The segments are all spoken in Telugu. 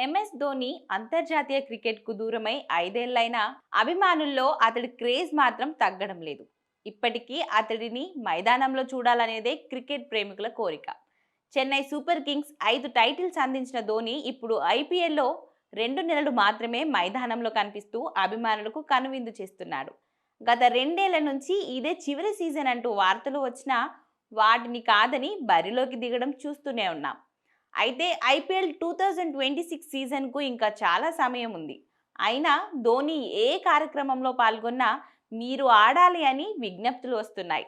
ఎంఎస్ ధోని అంతర్జాతీయ క్రికెట్కు దూరమై 5 ఏళ్లైనా అభిమానుల్లో అతడి క్రేజ్ మాత్రం తగ్గడం లేదు. ఇప్పటికీ అతడిని మైదానంలో చూడాలనేదే క్రికెట్ ప్రేమికుల కోరిక. చెన్నై సూపర్ కింగ్స్ 5 టైటిల్స్ అందించిన ధోని ఇప్పుడు ఐపీఎల్లో 2 నెలలు మాత్రమే మైదానంలో కనిపిస్తూ అభిమానులకు కనువిందు చేస్తున్నాడు. గత 2 ఏళ్ల నుంచి ఇదే చివరి సీజన్ అంటూ వార్తలు వచ్చినా వాటిని కాదని బరిలోకి దిగడం చూస్తూనే ఉన్నాం. అయితే ఐపీఎల్ 2026 సీజన్కు ఇంకా చాలా సమయం ఉంది. అయినా ధోని ఏ కార్యక్రమంలో పాల్గొన్నా మీరు ఆడాలి అని విజ్ఞప్తులు వస్తున్నాయి.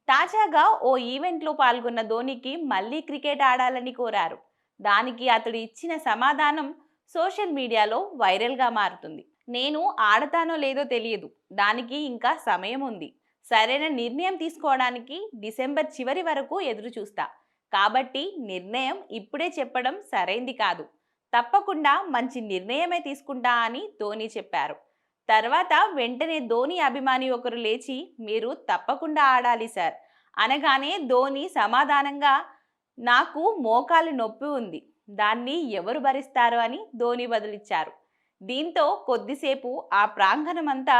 తాజాగా ఓ ఈవెంట్లో పాల్గొన్న ధోనికి మళ్ళీ క్రికెట్ ఆడాలని కోరారు. దానికి అతడు ఇచ్చిన సమాధానం సోషల్ మీడియాలో వైరల్గా మారుతుంది. నేను ఆడతానో లేదో తెలియదు. దానికి ఇంకా సమయం ఉంది. సరైన నిర్ణయం తీసుకోవడానికి డిసెంబర్ చివరి వరకు ఎదురు చూస్తా. కాబట్టి నిర్ణయం ఇప్పుడే చెప్పడం సరైంది కాదు. తప్పకుండా మంచి నిర్ణయమే తీసుకుంటా అని ధోని చెప్పారు. తర్వాత వెంటనే ధోని అభిమాని ఒకరు లేచి మీరు తప్పకుండా ఆడాలి సార్ అనగానే ధోని సమాధానంగా నాకు మోకాలు నొప్పి ఉంది. దాన్ని ఎవరు భరిస్తారు అని ధోని బదులిచ్చారు. దీంతో కొద్దిసేపు ఆ ప్రాంగణమంతా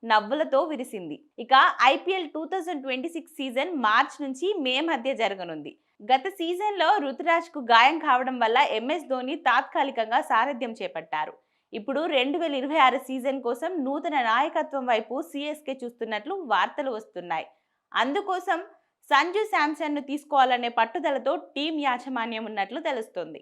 నవ్వులతో విరిసింది. ఇక ఐపీఎల్ 2026 సీజన్ మార్చ్ నుంచి మే మధ్య జరగనుంది. గత సీజన్లో రుతురాజ్కు గాయం కావడం వల్ల ఎంఎస్ ధోని తాత్కాలికంగా సారథ్యం చేపట్టారు. ఇప్పుడు 2026 సీజన్ కోసం నూతన నాయకత్వం వైపు సిఎస్కే చూస్తున్నట్లు వార్తలు వస్తున్నాయి. అందుకోసం సంజు శాంసన్ను తీసుకోవాలనే పట్టుదలతో టీం యాజమాన్యం ఉన్నట్లు తెలుస్తోంది.